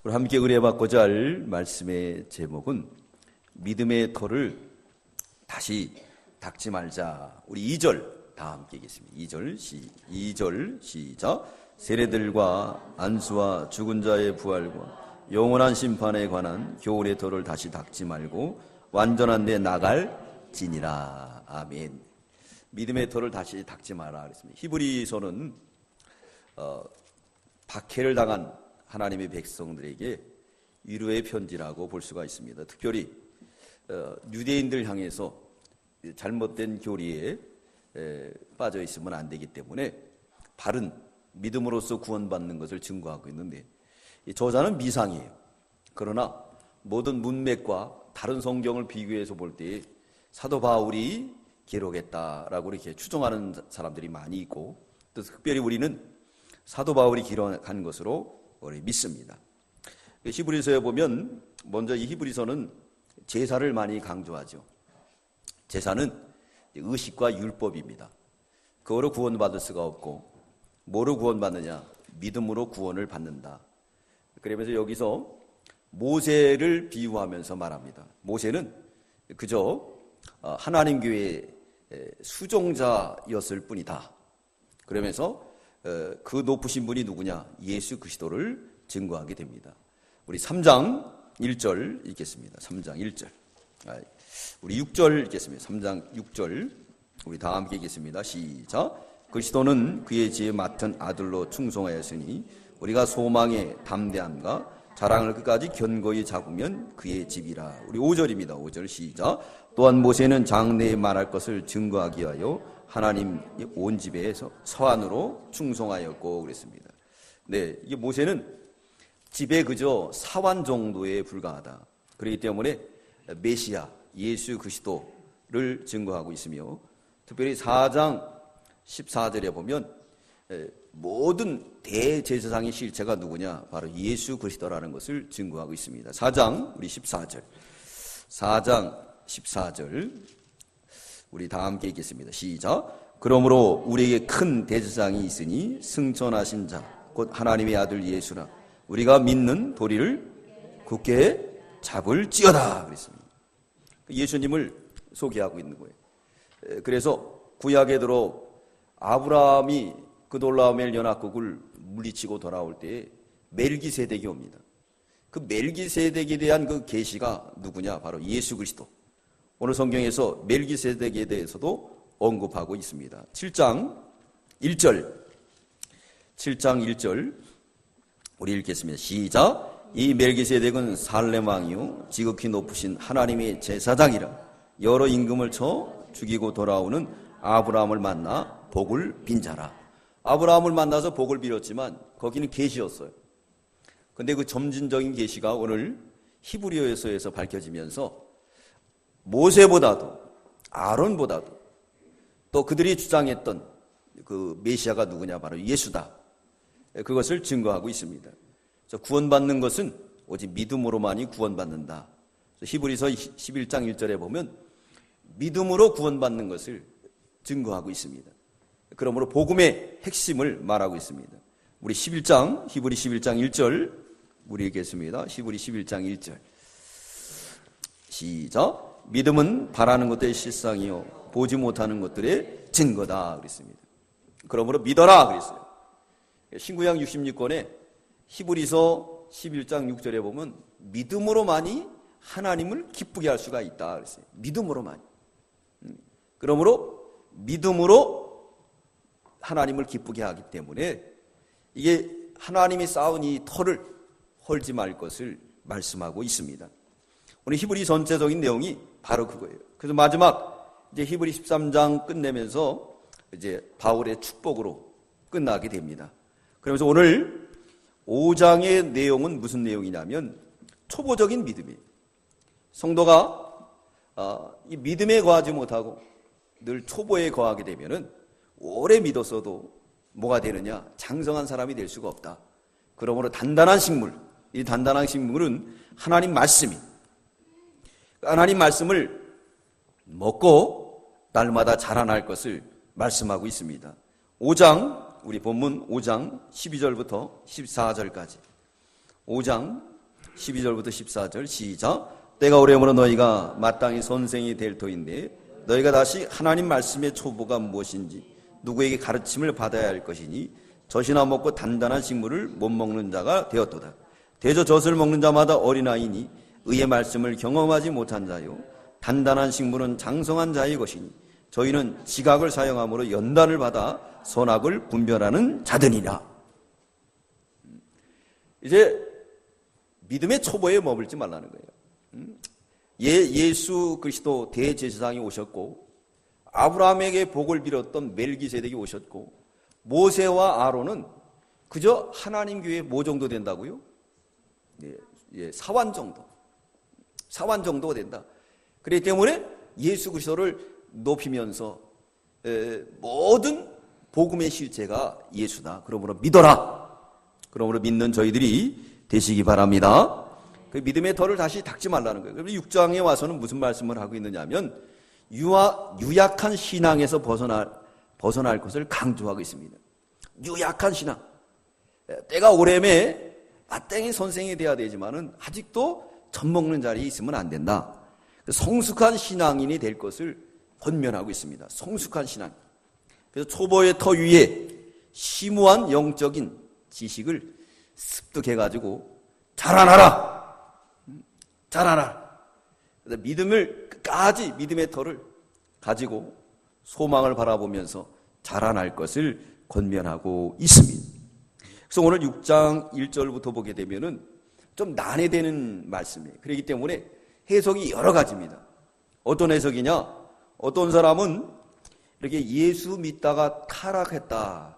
우리 함께 의뢰받고자 할 말씀의 제목은 믿음의 터를 다시 닦지 말자. 우리 2절 다 함께 읽겠습니다. 2절 시작. 세례들과 안수와 죽은 자의 부활과 영원한 심판에 관한 교훈의 터를 다시 닦지 말고 완전한 데 나갈지니라. 아멘. 믿음의 터를 다시 닦지 마라 그랬습니다. 히브리서는 박해를 당한 하나님의 백성들에게 위로의 편지라고 볼 수가 있습니다. 특별히 유대인들 향해서 잘못된 교리에 빠져 있으면 안 되기 때문에 바른 믿음으로써 구원받는 것을 증거하고 있는데, 저자는 미상이에요. 그러나 모든 문맥과 다른 성경을 비교해서 볼 때 사도 바울이 기록했다라고 이렇게 추정하는 사람들이 많이 있고, 또 특별히 우리는 사도 바울이 기록한 것으로 우리 믿습니다. 히브리서에 보면 먼저 이 히브리서는 제사를 많이 강조하죠. 제사는 의식과 율법입니다. 그거로 구원받을 수가 없고, 뭐로 구원받느냐? 믿음으로 구원을 받는다. 그러면서 여기서 모세를 비유하면서 말합니다. 모세는 그저 하나님 교회의 수종자였을 뿐이다. 그러면서 그 높으신 분이 누구냐? 예수 그리스도를 증거하게 됩니다. 우리 3장 1절 읽겠습니다. 3장 1절. 우리 6절 읽겠습니다. 3장 6절. 우리 다 함께 읽겠습니다. 시작. 그리스도는 그의 지혜 맡은 아들로 충성하였으니 우리가 소망의 담대함과 자랑을 끝까지 견고히 잡으면 그의 집이라. 우리 5절입니다. 5절 시작. 또한 모세는 장래에 말할 것을 증거하기 위하여 하나님 온 집에 서한으로 충성하였고 그랬습니다. 네, 이게 모세는 집에 그저 사환 정도에 불과하다. 그렇기 때문에 메시아 예수 그리스도를 증거하고 있으며, 특별히 4장 14절에 보면 모든 대제사장의 실체가 누구냐? 바로 예수 그리스도라는 것을 증거하고 있습니다. 4장 우리 14절. 4장 14절. 우리 다 함께 읽겠습니다. 시작. 그러므로 우리에게 큰 대제사장이 있으니 승천하신 자 곧 하나님의 아들 예수라. 우리가 믿는 도리를 굳게 잡을지어다 그랬습니다. 예수님을 소개하고 있는 거예요. 그래서 구약에 들어 아브라함이 그 놀라움의 연합국을 물리치고 돌아올 때 멜기세덱이 옵니다. 그 멜기세덱에 대한 그 계시가 누구냐? 바로 예수 그리스도. 오늘 성경에서 멜기세덱에 대해서도 언급하고 있습니다. 7장 1절. 7장 1절 우리 읽겠습니다. 시작. 이 멜기세덱은 살렘 왕이요 지극히 높으신 하나님의 제사장이라. 여러 임금을 쳐 죽이고 돌아오는 아브라함을 만나 복을 빈 자라. 아브라함을 만나서 복을 빌었지만 거기는 계시였어요. 근데 그 점진적인 계시가 오늘 히브리서에서 밝혀지면서 모세보다도 아론보다도 또 그들이 주장했던 그 메시아가 누구냐? 바로 예수다. 그것을 증거하고 있습니다. 그래서 구원받는 것은 오직 믿음으로만이 구원받는다. 히브리서 11장 1절에 보면 믿음으로 구원받는 것을 증거하고 있습니다. 그러므로 복음의 핵심을 말하고 있습니다. 우리 히브리 11장 1절 우리 읽겠습니다. 히브리 11장 1절 시작. 믿음은 바라는 것들의 실상이요 보지 못하는 것들의 증거다 그랬습니다. 그러므로 믿어라 그랬어요. 신구약 66권에 히브리서 11장 6절에 보면 믿음으로만이 하나님을 기쁘게 할 수가 있다 그랬어요. 믿음으로만이. 그러므로 믿음으로 하나님을 기쁘게 하기 때문에 이게 하나님이 쌓은 이 터를 헐지 말 것을 말씀하고 있습니다. 오늘 히브리 전체적인 내용이 바로 그거예요. 그래서 마지막 이제 히브리 13장 끝내면서 이제 바울의 축복으로 끝나게 됩니다. 그러면서 오늘 5장의 내용은 무슨 내용이냐면 초보적인 믿음이에요. 성도가 이 믿음에 거하지 못하고 늘 초보에 거하게 되면은 오래 믿었어도 뭐가 되느냐? 장성한 사람이 될 수가 없다. 그러므로 단단한 식물, 이 단단한 식물은 하나님 말씀이, 하나님 말씀을 먹고 날마다 자라날 것을 말씀하고 있습니다. 5장, 우리 본문 5장 12절부터 14절까지 5장 12절부터 14절 시작. 때가 오래므로 너희가 마땅히 선생이 될 터인데 너희가 다시 하나님 말씀의 초보가 무엇인지 누구에게 가르침을 받아야 할 것이니 젖이나 먹고 단단한 식물을 못 먹는 자가 되었도다. 대저 젖을 먹는 자마다 어린아이니 의의 말씀을 경험하지 못한 자요 단단한 식물은 장성한 자의 것이니 저희는 지각을 사용함으로 연단을 받아 선악을 분별하는 자들이라. 이제 믿음의 초보에 머물지 말라는 거예요. 예수 그리스도 대제사장이 오셨고 아브라함에게 복을 빌었던 멜기세덱이 오셨고 모세와 아론은 그저 하나님 교회의 뭐 정도 된다고요? 사환 정도가 된다. 그렇기 때문에 예수 그리스도를 높이면서 모든 복음의 실체가 예수다. 그러므로 믿어라. 그러므로 믿는 저희들이 되시기 바랍니다. 그 믿음의 털을 다시 닦지 말라는 거예요. 그럼 6장에 와서는 무슨 말씀을 하고 있느냐 하면 유약한 신앙에서 벗어날 것을 강조하고 있습니다. 유약한 신앙. 때가 오래매 마땅히 선생이 돼야 되지만은 아직도 젖 먹는 자리에 있으면 안 된다. 성숙한 신앙인이 될 것을 권면하고 있습니다. 성숙한 신앙. 그래서 초보의 터 위에 심오한 영적인 지식을 습득해가지고 자라나라. 그래서 믿음을 끝까지 믿음의 터를 가지고 소망을 바라보면서 자라날 것을 권면하고 있습니다. 그래서 오늘 6장 1절부터 보게 되면은 좀 난해되는 말씀이에요. 그렇기 때문에 해석이 여러 가지입니다. 어떤 해석이냐? 어떤 사람은 이렇게 예수 믿다가 타락했다.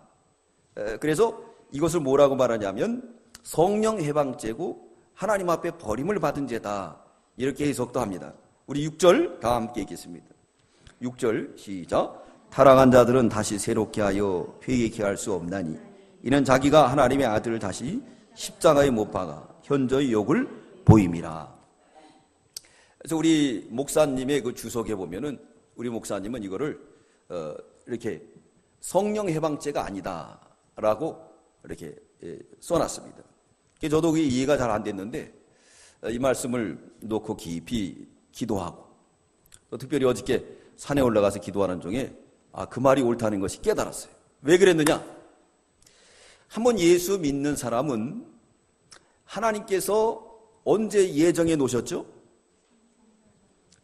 그래서 이것을 뭐라고 말하냐면 성령 해방죄고 하나님 앞에 버림을 받은 죄다. 이렇게 해석도 합니다. 우리 6절 다 함께 읽겠습니다. 6절 시작. 타락한 자들은 다시 새롭게 하여 회개케 할 수 없나니 이는 자기가 하나님의 아들을 다시 십자가에 못 박아 현저히 욕을 보임이라. 그래서 우리 목사님의 그 주석에 보면은 우리 목사님은 이거를 이렇게 성령 해방죄가 아니다라고 이렇게 써놨습니다. 저도 그게 이해가 잘 안 됐는데 이 말씀을 놓고 깊이 기도하고 또 특별히 어저께 산에 올라가서 기도하는 중에 그 말이 옳다는 것이 깨달았어요. 왜 그랬느냐? 한번 예수 믿는 사람은 하나님께서 언제 예정해 놓으셨죠?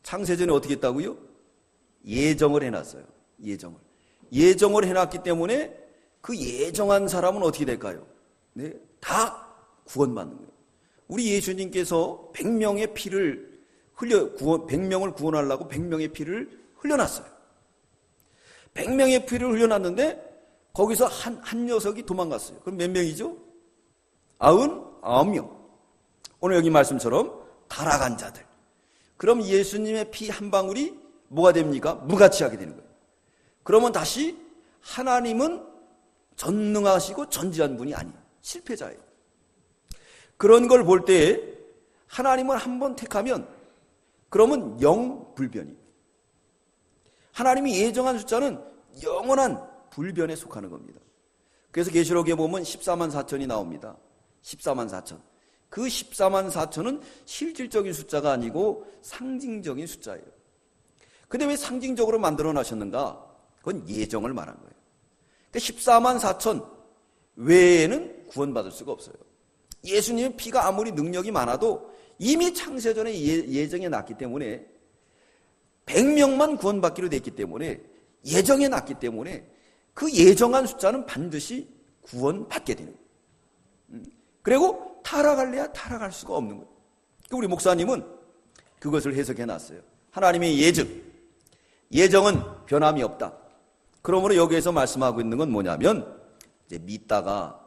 창세전에 어떻게 했다고요? 예정을 해놨어요. 예정을 해놨기 때문에 그 예정한 사람은 어떻게 될까요? 네, 다 구원받는 거예요. 우리 예수님께서 100명의 피를 100명을 구원하려고 100명의 피를 흘려놨어요. 100명의 피를 흘려놨는데 거기서 한 녀석이 도망갔어요. 그럼 몇 명이죠? 99명. 오늘 여기 말씀처럼 타락한 자들. 그럼 예수님의 피 한 방울이 뭐가 됩니까? 무가치하게 되는 거예요. 그러면 다시 하나님은 전능하시고 전지한 분이 아니에요. 실패자예요. 그런 걸 볼 때 하나님을 한번 택하면 그러면 영불변이에요. 하나님이 예정한 숫자는 영원한 불변에 속하는 겁니다. 그래서 계시록에 보면 14만 4천이 나옵니다. 14만 4천. 그 14만 4천은 실질적인 숫자가 아니고 상징적인 숫자예요. 근데 왜 상징적으로 만들어 놨셨는가? 그건 예정을 말한 거예요. 그러니까 14만 4천 외에는 구원받을 수가 없어요. 예수님의 피가 아무리 능력이 많아도 이미 창세전에 예정해 놨기 때문에 100명만 구원받기로 됐기 때문에 예정해 놨기 때문에 그 예정한 숫자는 반드시 구원받게 되는 거예요. 그리고 타락할래야 타락할 수가 없는 거예요. 우리 목사님은 그것을 해석해 놨어요. 하나님의 예정은 변함이 없다. 그러므로 여기에서 말씀하고 있는 건 뭐냐면 이제 믿다가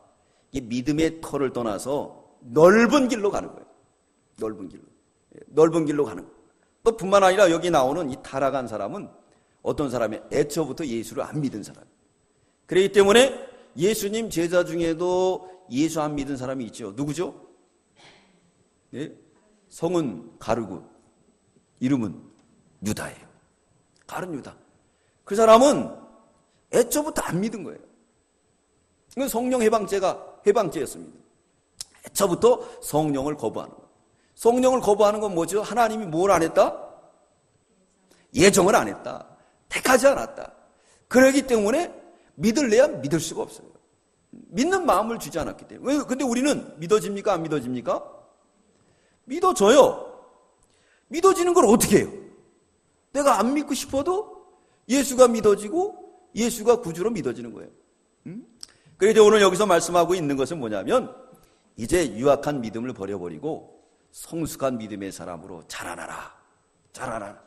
이 믿음의 터를 떠나서 넓은 길로 가는 거예요. 넓은 길로 가는 거예요. 또 뿐만 아니라 여기 나오는 이 타락한 사람은 어떤 사람이 애초부터 예수를 안 믿은 사람. 그렇기 때문에 예수님 제자 중에도 예수 안 믿은 사람이 있죠. 누구죠? 네? 성은 가룟, 이름은 유다예요. 가룟 유다. 그 사람은 애초부터 안 믿은 거예요. 이건 성령 해방죄였습니다. 애초부터 성령을 거부하는 거예요. 성령을 거부하는 건 뭐죠? 하나님이 뭘 안 했다? 예정을 안 했다. 택하지 않았다. 그러기 때문에 믿을래야 믿을 수가 없어요. 믿는 마음을 주지 않았기 때문에. 근데 우리는 믿어집니까? 안 믿어집니까? 믿어져요. 믿어지는 걸 어떻게 해요? 내가 안 믿고 싶어도 예수가 믿어지고 예수가 구주로 믿어지는 거예요. 그래서 오늘 여기서 말씀하고 있는 것은 뭐냐면 이제 유약한 믿음을 버려버리고 성숙한 믿음의 사람으로 자라나라. 자라나라.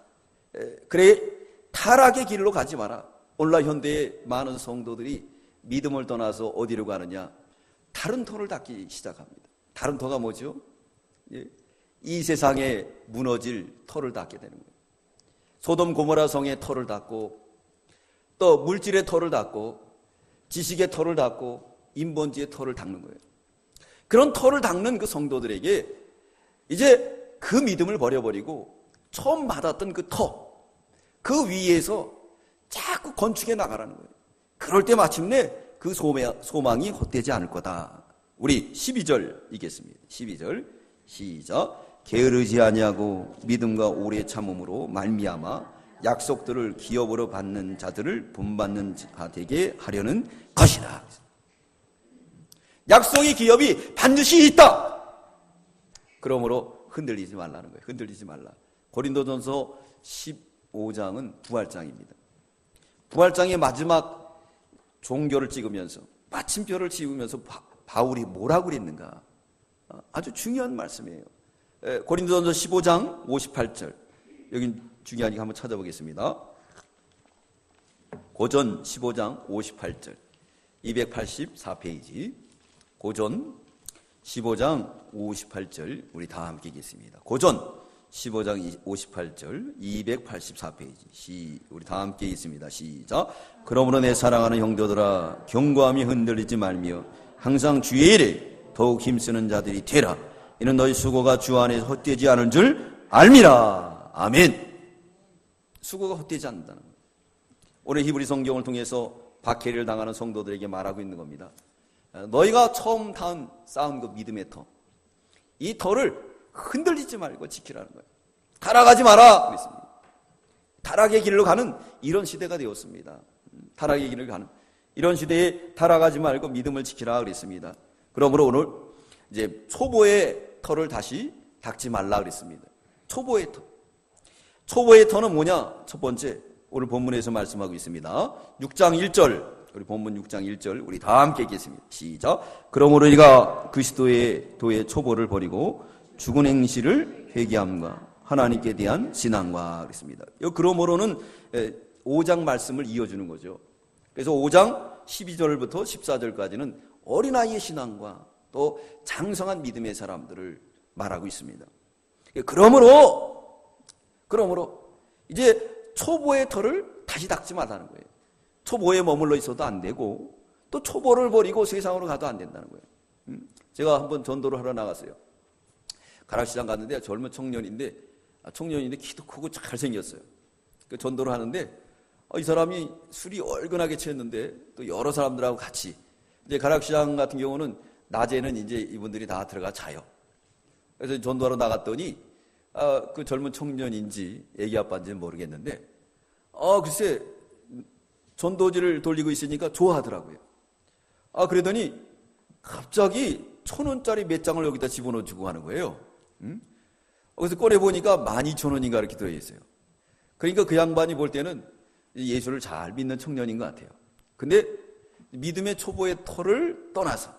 그래 타락의 길로 가지 마라. 오늘날 현대의 많은 성도들이 믿음을 떠나서 어디로 가느냐? 다른 터를 닦기 시작합니다. 다른 터가 뭐죠? 이 세상에 무너질 터를 닦게 되는 거예요. 소돔 고모라 성의 터를 닦고 또 물질의 터를 닦고 지식의 터를 닦고 인본주의의 터를 닦는 거예요. 그런 터를 닦는 그 성도들에게 이제 그 믿음을 버려버리고 처음 받았던 그 터, 그 위에서 자꾸 건축해 나가라는 거예요. 그럴 때 마침내 그 소망이 헛되지 않을 거다. 우리 12절 읽겠습니다. 12절 시작. 게으르지 아니하고 믿음과 오래 참음으로 말미암아 약속들을 기업으로 받는 자들을 본받는 자 되게 하려는 것이다. 약속의 기업이 반드시 있다. 그러므로 흔들리지 말라는 거예요. 흔들리지 말라. 고린도전서 15장은 부활장입니다. 부활장의 마지막 종교를 찍으면서 마침표를 찍으면서 바울이 뭐라고 그랬는가? 아주 중요한 말씀이에요. 고린도전서 15장 58절. 여기 중요하니까 한번 찾아보겠습니다. 고전 15장 58절 284페이지 고전 15장 58절 우리 다 함께 읽겠습니다. 고전 15장 58절 284페이지 우리 다 함께 읽습니다. 시작. 그러므로 내 사랑하는 형제들아 견고함이 흔들리지 말며 항상 주의 일에 더욱 힘쓰는 자들이 되라. 이는 너희 수고가 주 안에서 헛되지 않은 줄 알미라. 아멘. 수고가 헛되지 않는다는 거예요. 오늘 히브리 성경을 통해서 박해를 당하는 성도들에게 말하고 있는 겁니다. 너희가 처음 쌓은 그 믿음의 터, 이 터를 흔들리지 말고 지키라는 거예요. 타락하지 마라 그랬습니다. 타락의 길로 가는 이런 시대가 되었습니다. 타락의 길을 가는 이런 시대에 타락하지 말고 믿음을 지키라 그랬습니다. 그러므로 오늘 이제 초보의 터를 다시 닦지 말라 그랬습니다. 초보의 터. 초보의 터는 뭐냐? 첫 번째, 오늘 본문에서 말씀하고 있습니다. 6장 1절, 우리 본문 6장 1절, 우리 다 함께 읽겠습니다. 시작. 그러므로 우리가 그리스도의 도의 초보를 버리고 죽은 행실을 회개함과 하나님께 대한 신앙과 그랬습니다. 그러므로는 5장 말씀을 이어주는 거죠. 그래서 5장 12절부터 14절까지는 어린아이의 신앙과 또 장성한 믿음의 사람들을 말하고 있습니다. 그러므로 이제 초보의 터를 다시 닦지 말라는 거예요. 초보에 머물러 있어도 안 되고 또 초보를 버리고 세상으로 가도 안 된다는 거예요. 제가 한번 전도를 하러 나갔어요. 가락시장 갔는데 젊은 청년인데 키도 크고 잘생겼어요. 그 전도를 하는데 이 사람이 술이 얼큰하게 취했는데 또 여러 사람들하고 같이 이제 가락시장 같은 경우는 낮에는 이제 이분들이 다 들어가 자요. 그래서 전도하러 나갔더니 그 젊은 청년인지 애기 아빠인지는 모르겠는데 글쎄 전도지를 돌리고 있으니까 좋아하더라고요. 그러더니 갑자기 1,000원짜리 몇 장을 여기다 집어넣어주고 하는 거예요. 그래서 꺼내보니까 12,000원인가 이렇게 들어있어요. 그러니까 그 양반이 볼 때는 예수를 잘 믿는 청년인 것 같아요. 근데 믿음의 초보의 터를 떠나서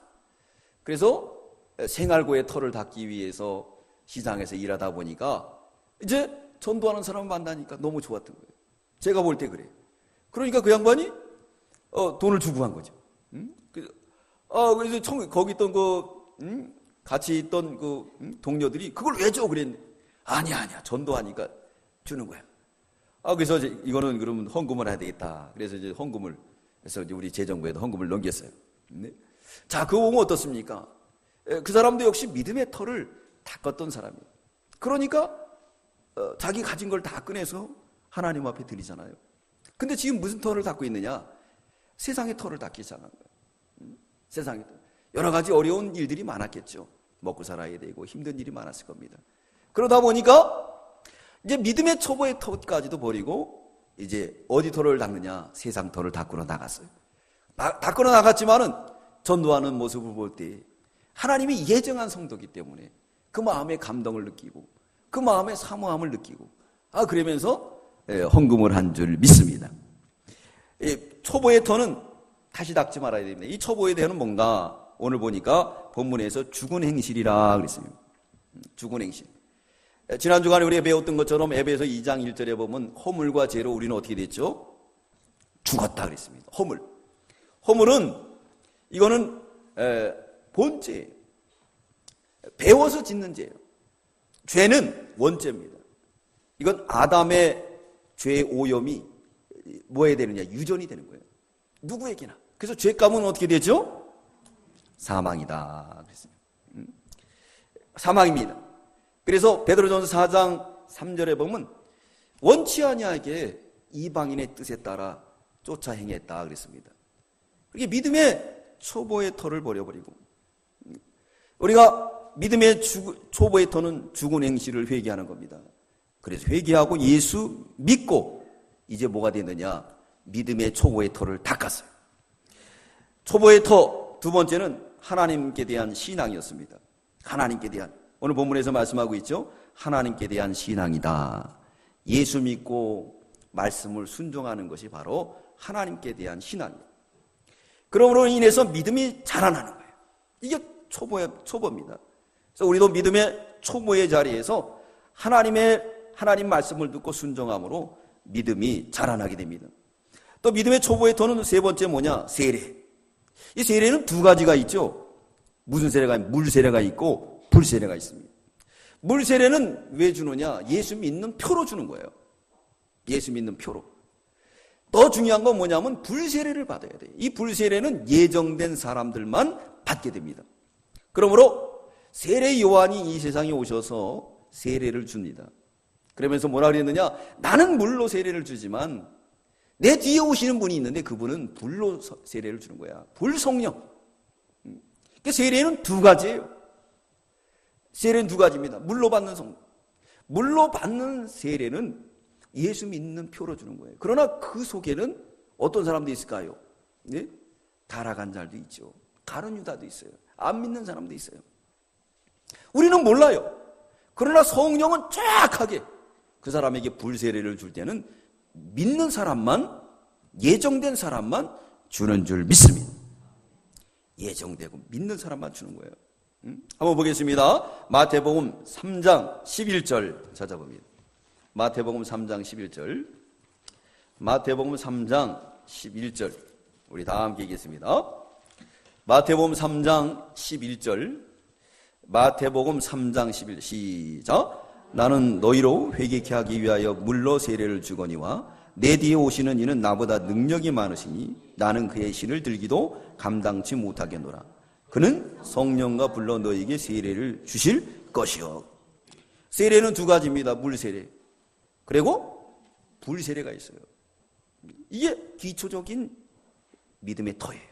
그래서 생활고의 터를 닦기 위해서 시장에서 일하다 보니까 이제 전도하는 사람을 만나니까 너무 좋았던 거예요. 제가 볼 때 그래요. 그러니까 그 양반이 돈을 주고 간 거죠. 그래서 거기 있던 같이 있던 동료들이 그걸 왜 줘? 그랬는데 아니야 전도하니까 주는 거야. 그래서 이거는 그러면 헌금을 해야 되겠다. 그래서 이제 헌금을 해서 이제 우리 재정부에도 헌금을 넘겼어요. 네. 자, 그 오면 어떻습니까? 그 사람도 역시 믿음의 터를 닦았던 사람이에요. 그러니까 자기 가진 걸 다 꺼내서 하나님 앞에 드리잖아요. 근데 지금 무슨 터를 닦고 있느냐? 세상의 터를 닦기 시작한 거예요. 세상의 터. 여러 가지 어려운 일들이 많았겠죠. 먹고 살아야 되고 힘든 일이 많았을 겁니다. 그러다 보니까 이제 믿음의 초보의 터까지도 버리고 이제 어디 터를 닦느냐? 세상 터를 닦으러 나갔어요. 닦으러 나갔지만은 전도하는 모습을 볼 때 하나님이 예정한 성도이기 때문에 그 마음에 감동을 느끼고 그 마음에 사모함을 느끼고 그러면서 헌금을 한 줄 믿습니다. 초보의 터는 다시 닦지 말아야 됩니다. 이 초보의 터는 뭔가 오늘 보니까 본문에서 죽은 행실이라 그랬습니다. 죽은 행실. 지난 주간에 우리가 배웠던 것처럼 에베소 2장 1절에 보면 허물과 죄로 우리는 어떻게 됐죠? 죽었다 그랬습니다. 허물은 이거는 본죄예요. 배워서 짓는 죄예요. 죄는 원죄입니다. 이건 아담의 죄의 오염이 뭐 해야 되느냐? 유전이 되는 거예요. 누구에게나. 그래서 죄값은 어떻게 되죠? 사망이다 그랬습니다. 사망입니다. 그래서 베드로전서 4장 3절에 보면 원치 아니하게 이방인의 뜻에 따라 쫓아 행했다 그랬습니다. 그게 믿음의 초보의 터를 버려버리고 우리가 믿음의 초보의 터는 죽은 행실을 회개하는 겁니다. 그래서 회개하고 예수 믿고 이제 뭐가 되느냐? 믿음의 초보의 터를 닦았어요. 초보의 터 두 번째는 하나님께 대한 신앙이었습니다. 하나님께 대한 오늘 본문에서 말씀하고 있죠. 하나님께 대한 신앙이다. 예수 믿고 말씀을 순종하는 것이 바로 하나님께 대한 신앙이에요. 그러므로 인해서 믿음이 자라나는 거예요. 이게 초보입니다. 그래서 우리도 믿음의 초보의 자리에서 하나님 말씀을 듣고 순종함으로 믿음이 자라나게 됩니다. 또 믿음의 초보의 터는 세 번째 뭐냐? 세례. 이 세례는 두 가지가 있죠. 무슨 세례가 있고 물세례가 있고 불세례가 있습니다. 물세례는 왜 주느냐? 예수 믿는 표로 주는 거예요. 예수 믿는 표로. 더 중요한 건 뭐냐면 불세례를 받아야 돼요. 이 불세례는 예정된 사람들만 받게 됩니다. 그러므로 세례 요한이 이 세상에 오셔서 세례를 줍니다. 그러면서 뭐라 그랬느냐? 나는 물로 세례를 주지만 내 뒤에 오시는 분이 있는데 그분은 불로 세례를 주는 거야. 불성령. 그러니까 세례는 두 가지예요. 세례는 두 가지입니다. 물로 받는 성령. 물로 받는 세례는 예수 믿는 표로 주는 거예요. 그러나 그 속에는 어떤 사람도 있을까요? 네? 타락한 자도 있죠. 가룟 유다도 있어요. 안 믿는 사람도 있어요. 우리는 몰라요. 그러나 성령은 정확하게 그 사람에게 불세례를 줄 때는 믿는 사람만, 예정된 사람만 주는 줄 믿습니다. 예정되고 믿는 사람만 주는 거예요. 한번 보겠습니다. 마태복음 3장 11절 찾아봅니다. 마태복음 3장 11절. 마태복음 3장 11절. 우리 다 함께 읽겠습니다. 마태복음 3장 11절. 마태복음 3장 11절. 시작. 나는 너희로 회개케 하기 위하여 물로 세례를 주거니와 내 뒤에 오시는 이는 나보다 능력이 많으시니 나는 그의 신을 들기도 감당치 못하겠노라. 그는 성령과 불로 너희에게 세례를 주실 것이요. 세례는 두 가지입니다. 물세례 그리고 불세례가 있어요. 이게 기초적인 믿음의 터예요.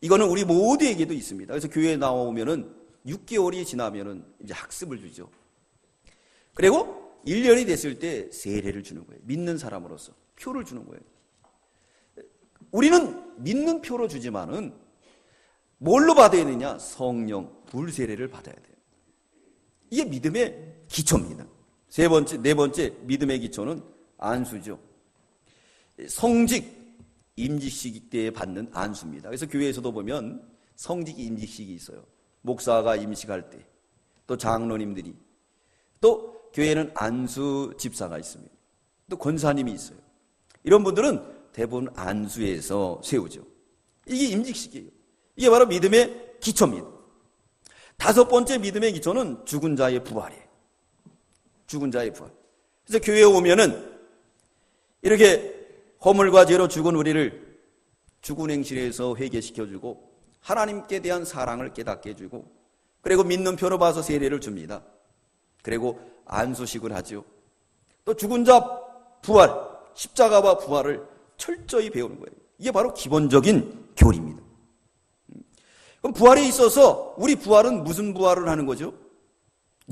이거는 우리 모두에게도 있습니다. 그래서 교회에 나오면은 6개월이 지나면은 이제 학습을 주죠. 그리고 1년이 됐을 때 세례를 주는 거예요. 믿는 사람으로서 표를 주는 거예요. 우리는 믿는 표로 주지만은 뭘로 받아야 되냐? 성령, 불세례를 받아야 돼요. 이게 믿음의 기초입니다. 네 번째 믿음의 기초는 안수죠. 성직, 임직식 때에 받는 안수입니다. 그래서 교회에서도 보면 성직 임직식이 있어요. 목사가 임직할 때, 또 장로님들이, 또 교회에는 안수 집사가 있습니다. 또 권사님이 있어요. 이런 분들은 대부분 안수에서 세우죠. 이게 임직식이에요. 이게 바로 믿음의 기초입니다. 다섯 번째 믿음의 기초는 죽은 자의 부활이에요. 죽은 자의 부활. 그래서 교회에 오면은 이렇게 허물과 죄로 죽은 우리를 죽은 행실에서 회개시켜주고 하나님께 대한 사랑을 깨닫게 해주고 그리고 믿는 표로 봐서 세례를 줍니다. 그리고 안수식을 하죠. 또 죽은 자 부활, 십자가와 부활을 철저히 배우는 거예요. 이게 바로 기본적인 교리입니다. 그럼 부활에 있어서 우리 부활은 무슨 부활을 하는 거죠?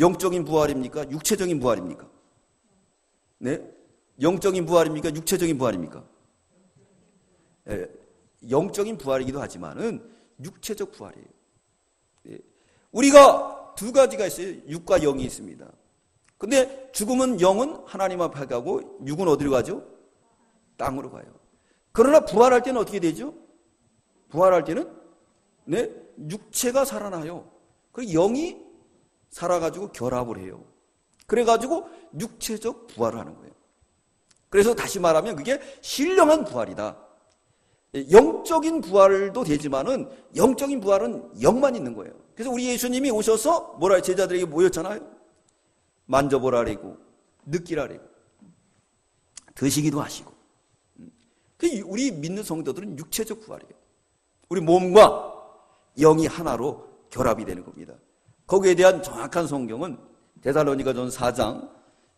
영적인 부활입니까? 육체적인 부활입니까? 네? 영적인 부활입니까? 육체적인 부활입니까? 네. 영적인 부활이기도 하지만은 육체적 부활이에요. 네. 우리가 두 가지가 있어요. 육과 영이 있습니다. 근데 죽으면 영은 하나님 앞에 가고 육은 어디로 가죠? 땅으로 가요. 그러나 부활할 때는 어떻게 되죠? 부활할 때는 네, 육체가 살아나요. 그리고 영이 살아가지고 결합을 해요. 그래가지고 육체적 부활을 하는 거예요. 그래서 다시 말하면 그게 신령한 부활이다. 영적인 부활도 되지만은 영적인 부활은 영만 있는 거예요. 그래서 우리 예수님이 오셔서 뭐라 제자들에게 모였잖아요. 만져보라래고 느끼라래고 드시기도 하시고. 우리 믿는 성도들은 육체적 부활이에요. 우리 몸과 영이 하나로 결합이 되는 겁니다. 거기에 대한 정확한 성경은 데살로니가전 4장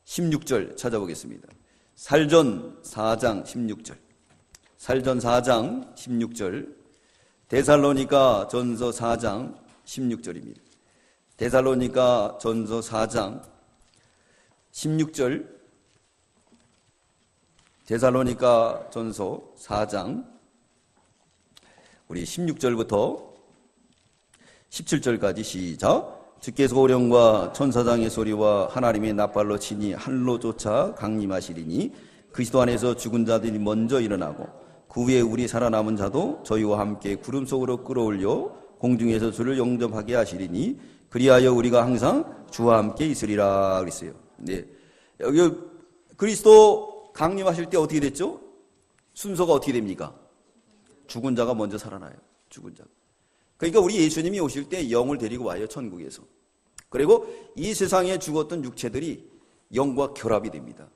16절 찾아보겠습니다. 살전 4장 16절. 살전 4장 16절. 데살로니가 전서 4장 16절입니다. 데살로니가 전서 4장 16절. 데살로니가 전서 4장 우리 16절부터 17절까지 시작. 주께서 호령과 천사장의 소리와 하나님의 나팔로 치니 한로조차 강림하시리니 그리스도 안에서 죽은 자들이 먼저 일어나고 그 후에 우리 살아남은 자도 저희와 함께 구름 속으로 끌어올려 공중에서 주를 영접하게 하시리니 그리하여 우리가 항상 주와 함께 있으리라 그랬어요. 네. 여기 그리스도 강림하실 때 어떻게 됐죠? 순서가 어떻게 됩니까? 죽은 자가 먼저 살아나요. 죽은 자. 그러니까 우리 예수님이 오실 때 영을 데리고 와요. 천국에서. 그리고 이 세상에 죽었던 육체들이 영과 결합이 됩니다.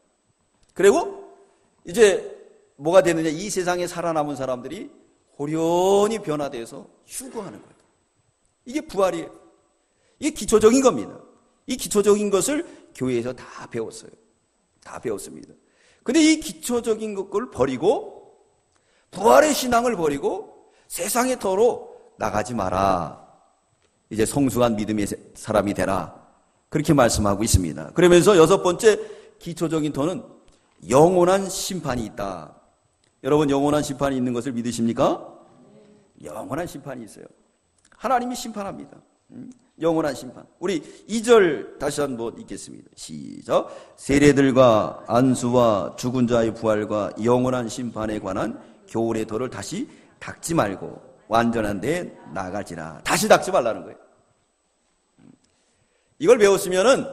그리고 이제 뭐가 되느냐, 이 세상에 살아남은 사람들이 호련히 변화돼서 휴거하는 거예요. 이게 부활이에요. 이게 기초적인 겁니다. 이 기초적인 것을 교회에서 다 배웠어요. 다 배웠습니다. 근데 이 기초적인 것을 버리고 부활의 신앙을 버리고 세상의 터로 나가지 마라. 이제 성숙한 믿음의 사람이 되라. 그렇게 말씀하고 있습니다. 그러면서 여섯 번째 기초적인 터는 영원한 심판이 있다. 여러분, 영원한 심판이 있는 것을 믿으십니까? 영원한 심판이 있어요. 하나님이 심판합니다. 영원한 심판. 우리 2절 다시 한번 읽겠습니다. 시작. 세례들과 안수와 죽은 자의 부활과 영원한 심판에 관한 교훈의 도를 다시 닦지 말고 완전한 데 나갈지라. 다시 닦지 말라는 거예요. 이걸 배웠으면은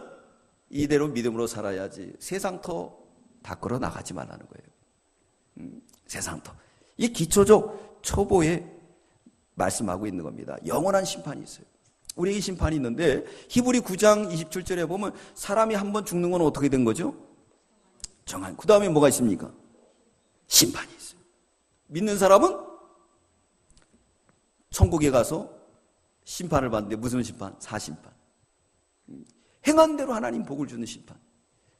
이대로 믿음으로 살아야지 세상터 닦으러 나가지 말라는 거예요. 세상터. 이 기초적 초보에 말씀하고 있는 겁니다. 영원한 심판이 있어요. 우리에게 심판이 있는데 히브리 9장 27절에 보면 사람이 한번 죽는 건 어떻게 된 거죠? 정한. 그 다음에 뭐가 있습니까? 심판이 있어요. 믿는 사람은 천국에 가서 심판을 받는데 무슨 심판? 사심판. 행한 대로 하나님 복을 주는 심판.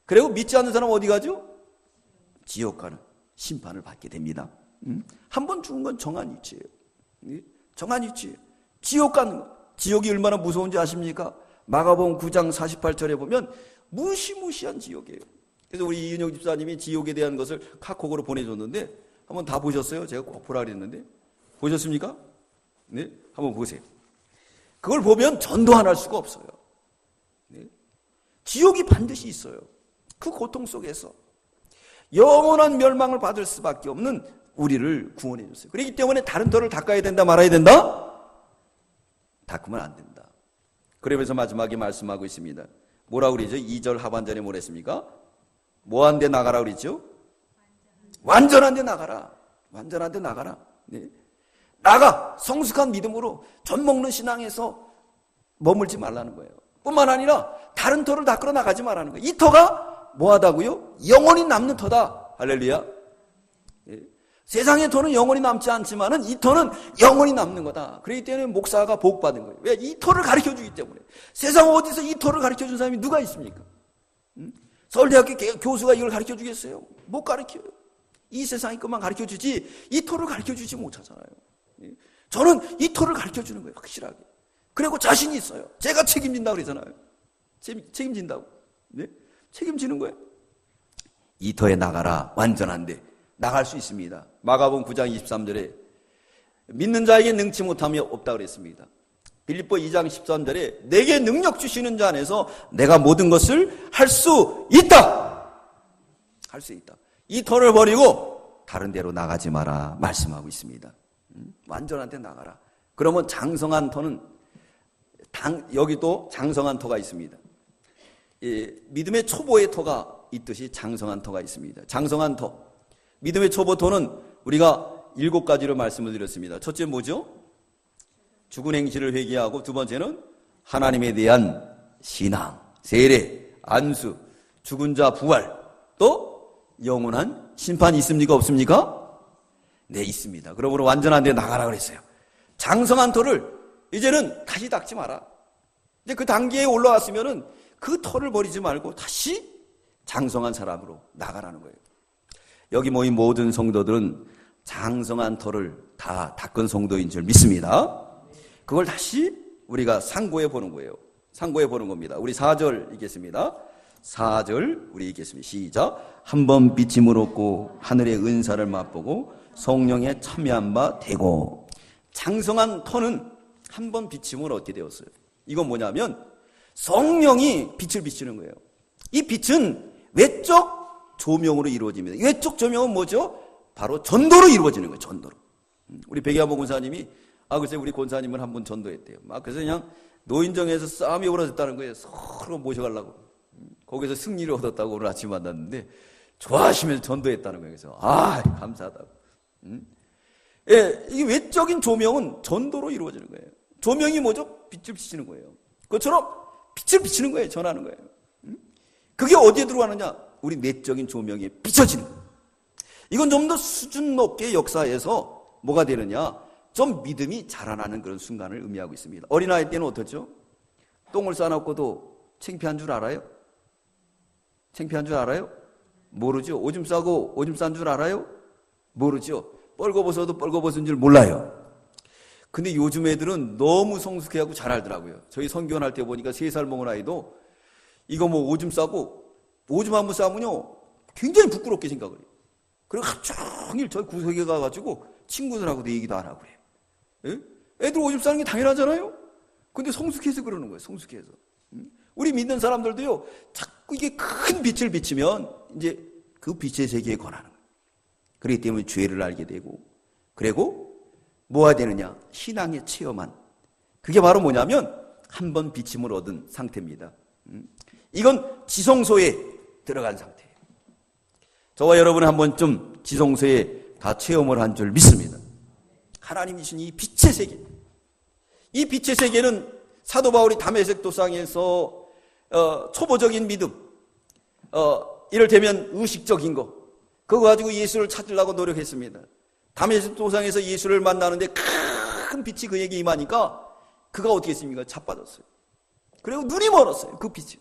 그리고 믿지 않는 사람은 어디 가죠? 지옥 가는 심판을 받게 됩니다. 한 번 죽은 건 정한 위치예요. 정한 위치예요. 지옥 가는 거. 지옥이 얼마나 무서운지 아십니까? 마가복음 9장 48절에 보면 무시무시한 지옥이에요. 그래서 우리 이은영 집사님이 지옥에 대한 것을 카톡으로 보내줬는데 한번 다 보셨어요? 제가 꼭 보라 그랬는데 보셨습니까? 네, 한번 보세요. 그걸 보면 전도 안 할 수가 없어요. 네. 지옥이 반드시 있어요. 그 고통 속에서 영원한 멸망을 받을 수밖에 없는 우리를 구원해 줬어요. 그렇기 때문에 다른 터를 닦아야 된다, 말아야 된다? 닦으면 안 된다. 그러면서 마지막에 말씀하고 있습니다. 뭐라고 그러죠? 2절 하반절에 뭐라 했습니까? 뭐한 데 나가라 그랬죠? 완전한 데 나가라. 완전한 데 나가라. 네. 나가. 성숙한 믿음으로 젖 먹는 신앙에서 머물지 말라는 거예요. 뿐만 아니라 다른 터를 닦으러 나가지 말라는 거예요. 이 터가 뭐하다고요? 영원히 남는 터다. 할렐루야. 네. 세상의 터는 영원히 남지 않지만은 이 터는 영원히 남는 거다. 그렇기 때문에 목사가 복 받은 거예요. 왜? 이 터를 가르쳐 주기 때문에. 세상 어디서 이 터를 가르쳐 준 사람이 누가 있습니까? 서울대학교 교수가 이걸 가르쳐 주겠어요? 못 가르쳐요. 이 세상의 것만 가르쳐 주지 이 터를 가르쳐 주지 못하잖아요. 저는 이 터를 가르쳐 주는 거예요. 확실하게. 그리고 자신이 있어요. 제가 책임진다 그러잖아요. 책임진다고. 네? 책임지는 거예요. 이 터에 나가라. 완전한데 나갈 수 있습니다. 마가복음 9장 23절에 믿는 자에게 능치 못함이 없다 그랬습니다. 빌립보 2장 13절에 내게 능력 주시는 자 안에서 내가 모든 것을 할 수 있다. 할 수 있다. 이 터를 버리고 다른 데로 나가지 마라 말씀하고 있습니다. 완전한 데 나가라. 그러면 장성한 터는 여기도 장성한 터가 있습니다. 믿음의 초보의 터가 있듯이 장성한 터가 있습니다. 장성한 터. 믿음의 초보 터는 우리가 7가지로 말씀을 드렸습니다. 첫째 뭐죠? 죽은 행실을 회개하고, 두 번째는 하나님에 대한 신앙, 세례, 안수, 죽은 자 부활, 또 영원한 심판이 있습니까? 없습니까? 네, 있습니다. 그러므로 완전한 데 나가라 그랬어요. 장성한 터를 이제는 다시 닦지 마라. 이제 그 단계에 올라왔으면은 그 터를 버리지 말고 다시 장성한 사람으로 나가라는 거예요. 여기 모인 모든 성도들은 장성한 터를 다 닦은 성도인 줄 믿습니다. 그걸 다시 우리가 상고해 보는 거예요. 상고해 보는 겁니다. 우리 4절 읽겠습니다. 4절 우리 읽겠습니다. 시작. 한 번 비침을 얻고 하늘의 은사를 맛보고 성령에 참여한 바 되고. 장성한 터는 한 번 비침을 얻게 되었어요. 이건 뭐냐면 성령이 빛을 비추는 거예요. 이 빛은 외적 조명으로 이루어집니다. 외적 조명은 뭐죠? 바로 전도로 이루어지는 거예요. 전도로. 우리 백야보 권사님이 글쎄 우리 권사님을 한 번 전도했대요. 그래서 그냥 노인정에서 싸움이 벌어졌다는 거예요. 서로 모셔가려고. 거기서 승리를 얻었다고 오늘 아침 만났는데 좋아하시면서 전도했다는 거예요. 그래서 감사하다고. 예, 이게 외적인 조명은 전도로 이루어지는 거예요. 조명이 뭐죠? 빛을 비치는 거예요. 그것처럼 빛을 비치는 거예요. 전하는 거예요. 그게 어디에 들어가느냐? 우리 내적인 조명에 비춰지는 거예요. 이건 좀 더 수준 높게 역사에서 뭐가 되느냐? 좀 믿음이 자라나는 그런 순간을 의미하고 있습니다. 어린아이 때는 어떻죠? 똥을 싸놓고도 창피한 줄 알아요? 창피한 줄 알아요? 모르죠. 오줌 싸고 오줌 싼 줄 알아요? 모르죠. 뻘거벗어도 뻘거벗은 줄 몰라요. 근데 요즘 애들은 너무 성숙해하고 잘 알더라고요. 저희 선교할 때 보니까 3살 먹은 아이도 이거 뭐 오줌 싸고 오줌 한번 싸면요 굉장히 부끄럽게 생각을 해요. 그리고 하루 종일 저희 구석에 가가지고 친구들하고도 얘기도 안 하고 그래요. 예? 애들 오줌 싸는 게 당연하잖아요. 근데 성숙해서 그러는 거예요. 성숙해서. 우리 믿는 사람들도요 자꾸 이게 큰 빛을 비치면 이제 그 빛의 세계에 권하는 거예요. 그렇기 때문에 죄를 알게 되고, 그리고 뭐가 되느냐? 신앙의 체험한. 그게 바로 뭐냐면 한 번 비침을 얻은 상태입니다. 이건 지성소에 들어간 상태예요. 저와 여러분은 한 번쯤 지성소에 다 체험을 한 줄 믿습니다. 하나님이 주신 이 빛의 세계. 이 빛의 세계는 사도 바울이 다메섹 도상에서 초보적인 믿음, 이를테면 의식적인 거, 그거 가지고 예수를 찾으려고 노력했습니다. 다메섹 도상에서 예수를 만나는데 큰 빛이 그에게 임하니까 그가 어떻게 했습니까? 자빠졌어요. 그리고 눈이 멀었어요. 그 빛이.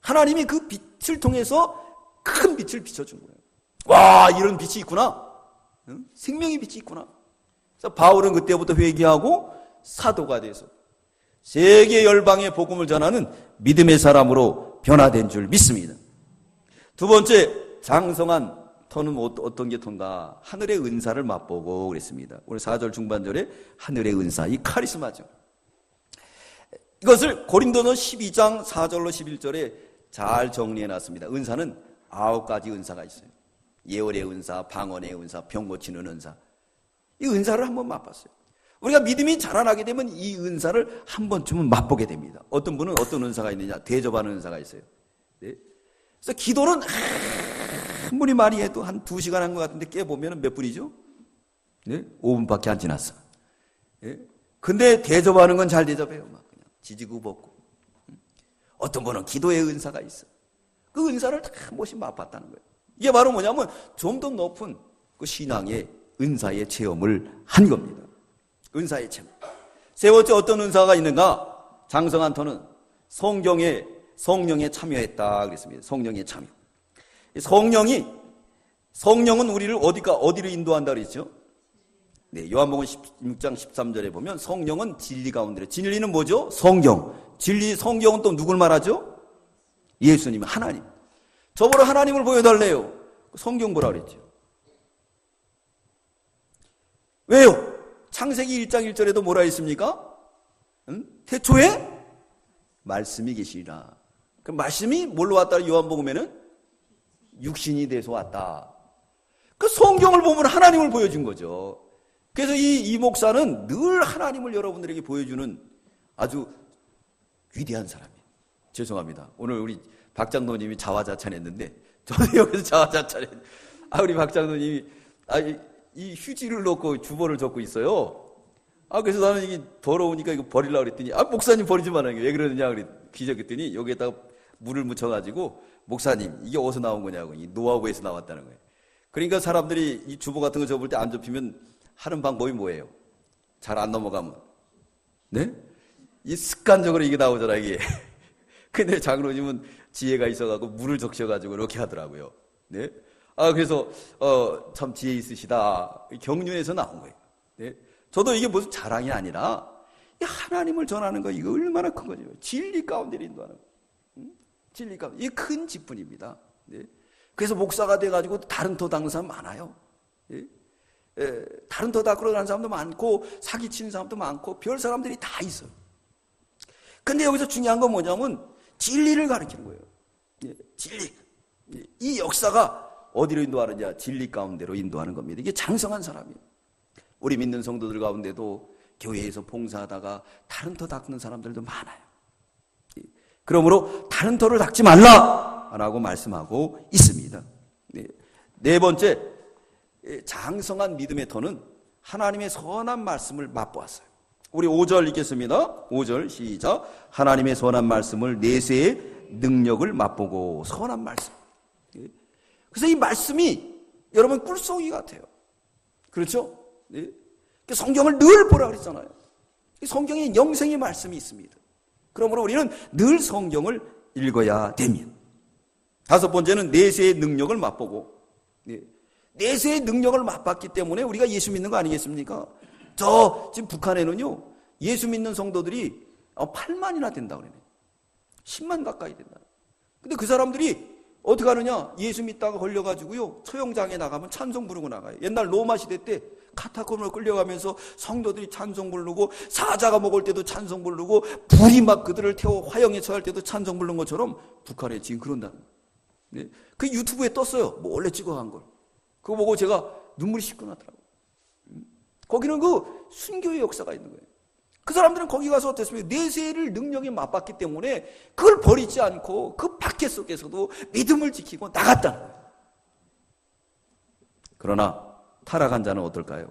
하나님이 그 빛을 통해서 큰 빛을 비춰준 거예요. 와, 이런 빛이 있구나. 생명의 빛이 있구나. 그래서 바울은 그때부터 회개하고 사도가 돼서 세계 열방의 복음을 전하는 믿음의 사람으로 변화된 줄 믿습니다. 두 번째, 장성한 터는 어떤 게 턴가? 하늘의 은사를 맛보고 그랬습니다. 오늘 4절 중반절에 하늘의 은사, 이 카리스마죠. 이것을 고린도서 12장 4절로 11절에 잘 정리해놨습니다. 은사는 9가지 은사가 있어요. 예언의 은사, 방언의 은사, 병 고치는 은사. 이 은사를 한번 맛봤어요. 우리가 믿음이 자라나게 되면 이 은사를 한 번쯤은 맛보게 됩니다. 어떤 분은 어떤 은사가 있느냐? 대접하는 은사가 있어요. 네? 그래서 기도는 한 분이 많이 해도 한 2시간 한 것 같은데 깨보면 몇 분이죠? 네? 5분밖에 안 지났어. 네? 근데 대접하는 건 잘 대접해요. 막 그냥 지지고 볶고. 어떤 분은 기도의 은사가 있어. 그 은사를 다 한 번씩 맛봤다는 거예요. 이게 바로 뭐냐면 좀 더 높은 그 신앙의 은사의 체험을 한 겁니다. 은사의 체험. 세 번째 어떤 은사가 있는가? 장성한 터는 성령에 참여했다 그랬습니다. 성령의 참여. 성령은 우리를 어디로 인도한다 그랬죠? 네, 요한복음 16장 13절에 보면 성령은 진리 가운데. 진리는 뭐죠? 성경. 진리 성경은 또 누굴 말하죠? 예수님, 하나님. 저보러 하나님을 보여달래요. 성경 보라 그랬죠. 왜요? 창세기 1장 1절에도 뭐라 했습니까? 태초에 말씀이 계시리라. 그 말씀이 뭘로 왔다? 요한복음에는 육신이 돼서 왔다. 그 성경을 보면 하나님을 보여준 거죠. 그래서 이 목사는 늘 하나님을 여러분들에게 보여주는 아주 위대한 사람이에요. 죄송합니다. 오늘 우리 박장로님이 자화자찬했는데 저도 여기서 자화자찬했는데 우리 박장로님이 이 휴지를 넣고 주보를 적고 있어요. 그래서 나는 이게 더러우니까 이거 버리려고 그랬더니 목사님 버리지 말라는 게 왜 그러느냐 그랬 기적했더니 여기에다가 물을 묻혀가지고 목사님 이게 어디서 나온 거냐고 이 노하우에서 나왔다는 거예요. 그러니까 사람들이 이 주보 같은 거 접을 때 안 접히면 하는 방법이 뭐예요? 잘 안 넘어가면 네? 이 습관적으로 이게 나오잖아 이게. 근데 장로님은 지혜가 있어가지고 물을 적셔가지고 이렇게 하더라고요. 네? 그래서 참 지혜 있으시다. 경륜에서 나온 거예요. 네? 저도 이게 무슨 자랑이 아니라 하나님을 전하는 거 이거 얼마나 큰 거죠. 진리 가운데 인도하는 거. 진리 가운데 이게 큰 직분입니다. 네? 그래서 목사가 돼가지고 다른 터 닦는 사람 많아요. 네? 다른 터 닦으러 가는 사람도 많고 사기치는 사람도 많고 별 사람들이 다 있어요. 근데 여기서 중요한 건 뭐냐면 진리를 가르치는 거예요. 네? 진리. 이 역사가 어디로 인도하느냐? 진리 가운데로 인도하는 겁니다. 이게 장성한 사람이에요. 우리 믿는 성도들 가운데도 교회에서 봉사하다가 다른 터 닦는 사람들도 많아요. 그러므로 다른 터를 닦지 말라라고 말씀하고 있습니다. 네 번째, 장성한 믿음의 터는 하나님의 선한 말씀을 맛보았어요. 우리 5절 읽겠습니다. 5절 시작. 하나님의 선한 말씀을 내세의 능력을 맛보고 선한 말씀. 그래서 이 말씀이 여러분 꿀송이 같아요. 그렇죠? 네. 성경을 늘 보라 그랬잖아요. 성경에 영생의 말씀이 있습니다. 그러므로 우리는 늘 성경을 읽어야 됩니다. 다섯 번째는 내세의 능력을 맛보고, 내세의 능력을 맛봤기 때문에 우리가 예수 믿는 거 아니겠습니까? 지금 북한에는요, 예수 믿는 성도들이 8만이나 된다 그러네. 10만 가까이 된다. 근데 그 사람들이 어떻게 하느냐? 예수 믿다가 걸려가지고요, 처형장에 나가면 찬송 부르고 나가요. 옛날 로마 시대 때 카타콤으로 끌려가면서 성도들이 찬송 부르고 사자가 먹을 때도 찬송 부르고 불이 막 그들을 태워 화형에 처할 때도 찬송 부르는 것처럼 북한에 지금 그런다는 거예요. 네? 그 유튜브에 떴어요. 원래 찍어간 걸. 그거 보고 제가 눈물이 씻고 나더라고요. 거기는 그 순교의 역사가 있는 거예요. 그 사람들은 거기 가서 어땠습니까? 내세를 능력에 맛봤기 때문에 그걸 버리지 않고 그 박해 속에서도 믿음을 지키고 나갔다는 거예요. 그러나 타락한 자는 어떨까요?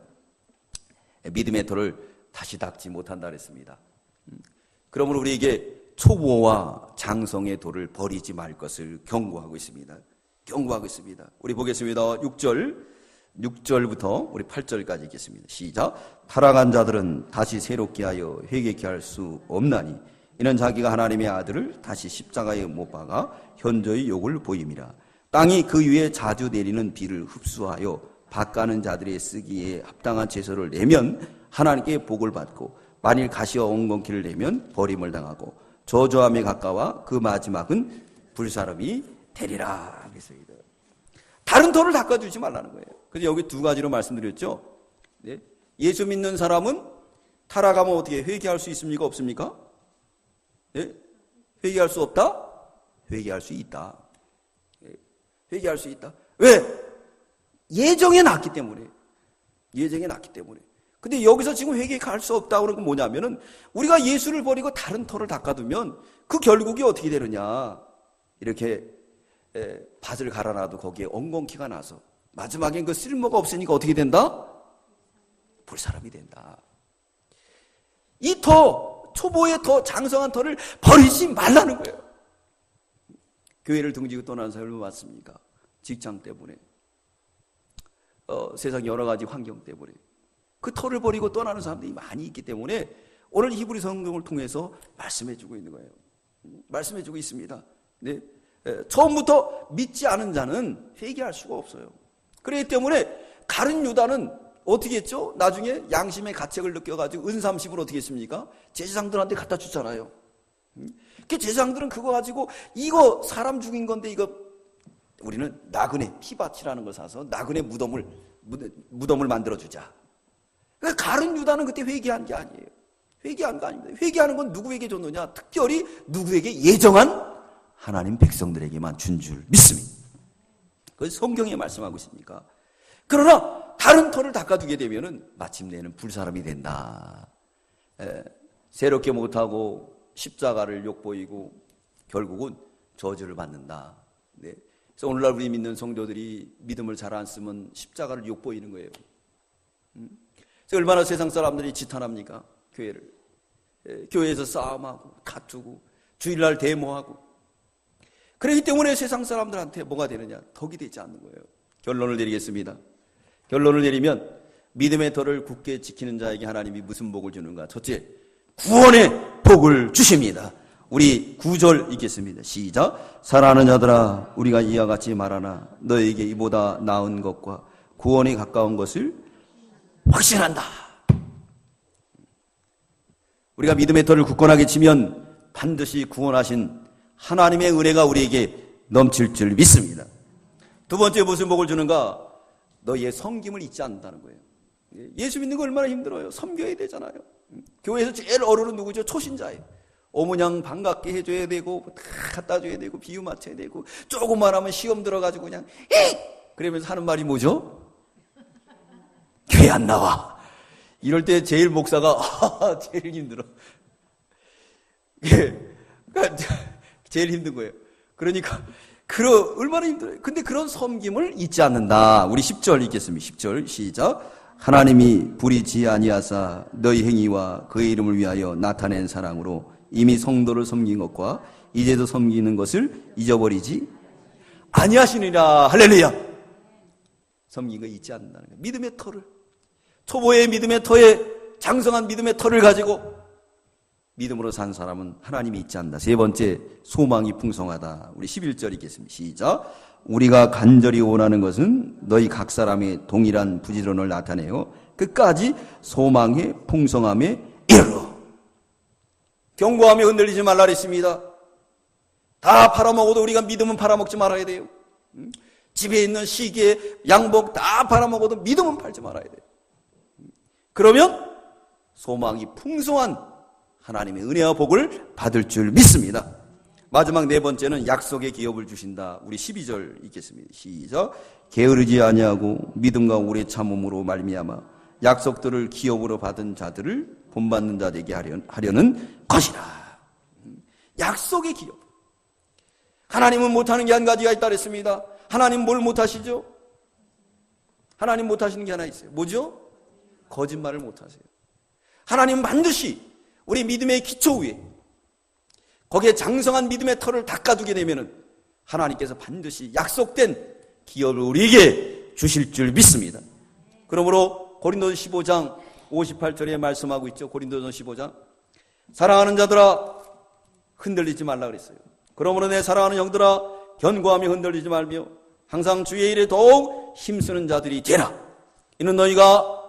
믿음의 돌을 다시 닦지 못한다 그랬습니다. 그러므로 우리에게 초보와 장성의 돌을 버리지 말 것을 경고하고 있습니다. 경고하고 있습니다. 우리 보겠습니다. 6절부터 우리 8절까지 읽겠습니다. 시작. 타락한 자들은 다시 새롭게 하여 회개케 할 수 없나니 이는 자기가 하나님의 아들을 다시 십자가에 못 박아 현저히 욕을 보임이라. 땅이 그 위에 자주 내리는 비를 흡수하여 밭가는 자들의 쓰기에 합당한 제소를 내면 하나님께 복을 받고 만일 가시와 엉겅퀴를 내면 버림을 당하고 저주함에 가까워 그 마지막은 불사름이 되리라. 그랬습니다. 다른 터를 닦아주지 말라는 거예요. 그래서 여기 두 가지로 말씀드렸죠. 네? 예수 믿는 사람은 타락하면 어떻게 회개할 수 있습니까? 없습니까? 네? 회개할 수 없다? 회개할 수 있다. 네? 회개할 수 있다. 왜? 예정에 났기 때문에. 예정에 났기 때문에. 근데 여기서 지금 회개할 수 없다고 그런 건 뭐냐면은 우리가 예수를 버리고 다른 터를 닦아두면 그 결국이 어떻게 되느냐. 이렇게 밭을 갈아놔도 거기에 엉겅퀴가 나서 마지막엔 그 쓸모가 없으니까 어떻게 된다? 불사람이 된다. 이 터, 초보의 터, 장성한 터를 버리지 말라는 거예요. 교회를 등지고 떠나는 사람을 봤습니까? 직장 때문에. 세상 여러 가지 환경 때문에. 그 터를 버리고 떠나는 사람들이 많이 있기 때문에 오늘 히브리 성경을 통해서 말씀해주고 있는 거예요. 말씀해주고 있습니다. 네. 처음부터 믿지 않은 자는 회개할 수가 없어요. 그렇기 때문에 가룟 유다는 어떻게 했죠? 나중에 양심의 가책을 느껴가지고 은삼십을 어떻게 했습니까? 제사장들한테 갖다 주잖아요. 그 제사장들은 그거 가지고 이거 사람 죽인 건데 이거 우리는 나그네 피밭이라는 걸 사서 나그네 무덤을 만들어주자. 그러니까 가룟 유다는 그때 회개한 게 아니에요. 회개한 거 아닙니다. 회개하는 건 누구에게 줬느냐? 특별히 누구에게 예정한 하나님 백성들에게만 준 줄 믿습니다. 그것이 성경에 말씀하고 있습니까? 그러나 다른 터를 닦아두게 되면은 마침내는 불사람이 된다. 새롭게 못하고 십자가를 욕보이고 결국은 저주를 받는다. 네. 그래서 오늘날 우리 믿는 성도들이 믿음을 잘 안 쓰면 십자가를 욕보이는 거예요. 그래서 얼마나 세상 사람들이 지탄합니까? 교회를. 교회에서 싸움하고 다투고 주일날 데모하고. 그렇기 때문에 세상 사람들한테 뭐가 되느냐? 덕이 되지 않는 거예요. 결론을 내리겠습니다. 결론을 내리면 믿음의 덫을 굳게 지키는 자에게 하나님이 무슨 복을 주는가? 첫째, 구원의 복을 주십니다. 우리 9절 읽겠습니다. 시작. 사랑하는 자들아, 우리가 이와 같이 말하나 너에게 이보다 나은 것과 구원에 가까운 것을 확신한다. 우리가 믿음의 덫을 굳건하게 치면 반드시 구원하신 하나님의 은혜가 우리에게 넘칠 줄 믿습니다. 두 번째 무슨 복을 주는가? 너의 섬김을 잊지 않는다는 거예요. 예수 믿는 거 얼마나 힘들어요. 섬겨야 되잖아요. 교회에서 제일 어른은 누구죠? 초신자예요. 어머냥 반갑게 해줘야 되고 다 갖다 줘야 되고 비유 맞춰야 되고 조금만 하면 시험 들어가지고 그냥 에이! 그러면서 하는 말이 뭐죠? 교회 안 나와. 이럴 때 제일 목사가 제일 힘들어. 제일 힘든 거예요. 그러니까 얼마나 힘들어요. 근데 그런 섬김을 잊지 않는다. 우리 10절 읽겠습니다. 10절 시작. 하나님이 불의치 아니하사 너희 행위와 그의 이름을 위하여 나타낸 사랑으로 이미 성도를 섬긴 것과 이제도 섬기는 것을 잊어버리지 아니하시니라. 할렐루야. 섬긴 거 잊지 않는다는 거예요. 믿음의 터를, 초보의 믿음의 터에 장성한 믿음의 터를 가지고 믿음으로 산 사람은 하나님이 잊지 않는다. 세 번째, 소망이 풍성하다. 우리 11절 읽겠습니다. 시작. 우리가 간절히 원하는 것은 너희 각 사람의 동일한 부지런을 나타내어 끝까지 소망의 풍성함에 이르러. 경고하며 흔들리지 말라 그랬습니다. 다 팔아먹어도 우리가 믿음은 팔아먹지 말아야 돼요. 집에 있는 시계, 양복 다 팔아먹어도 믿음은 팔지 말아야 돼요. 그러면 소망이 풍성한 하나님의 은혜와 복을 받을 줄 믿습니다. 마지막 네 번째는 약속의 기업을 주신다. 우리 12절 읽겠습니다. 시작. 게으르지 아니하고 믿음과 오래 참음으로 말미암아 약속들을 기업으로 받은 자들을 본받는 자 되게 하려는 것이라. 약속의 기업. 하나님은 못하는 게 한 가지가 있다 그랬습니다. 하나님 뭘 못하시죠? 하나님 못하시는 게 하나 있어요. 뭐죠? 거짓말을 못하세요. 하나님은 반드시 우리 믿음의 기초 위에 거기에 장성한 믿음의 털을 닦아두게 되면 하나님께서 반드시 약속된 기업을 우리에게 주실 줄 믿습니다. 그러므로 고린도서 15장 58절에 말씀하고 있죠. 고린도서 15장. 사랑하는 자들아 흔들리지 말라 그랬어요. 그러므로 내 사랑하는 형들아 견고하며 흔들리지 말며 항상 주의 일에 더욱 힘쓰는 자들이 되라. 이는 너희가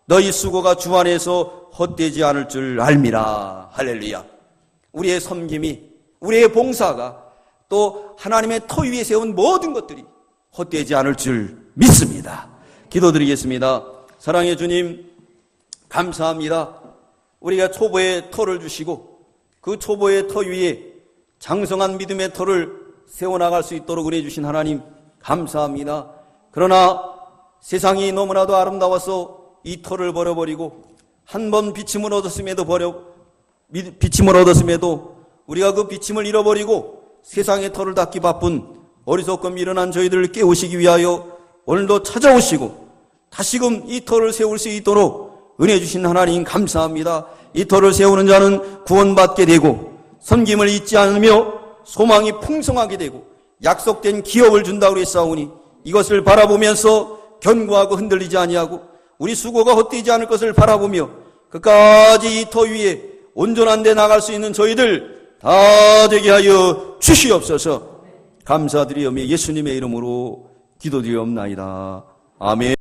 너희 수고가 주 안에서 헛되지 않을 줄 알미라. 할렐루야. 우리의 섬김이, 우리의 봉사가 또 하나님의 터 위에 세운 모든 것들이 헛되지 않을 줄 믿습니다. 기도드리겠습니다. 사랑의 주님, 감사합니다. 우리가 초보의 터를 주시고 그 초보의 터 위에 장성한 믿음의 터를 세워나갈 수 있도록 은혜 주신 하나님 감사합니다. 그러나 세상이 너무나도 아름다워서 이 터를 버려버리고 한 번 비침을 얻었음에도 우리가 그 비침을 잃어버리고 세상의 터를 닦기 바쁜 어리석고 미련한 저희들을 깨우시기 위하여 오늘도 찾아오시고 다시금 이 터를 세울 수 있도록 은혜 주신 하나님 감사합니다. 이 터를 세우는 자는 구원받게 되고 섬김을 잊지 않으며 소망이 풍성하게 되고 약속된 기업을 준다고 했사오니 이것을 바라보면서 견고하고 흔들리지 아니하고 우리 수고가 헛되지 않을 것을 바라보며 끝까지 이 터 위에 온전한 데 나갈 수 있는 저희들 다 되게 하여 주시옵소서. 감사드리오며 예수님의 이름으로 기도드리옵나이다. 아멘.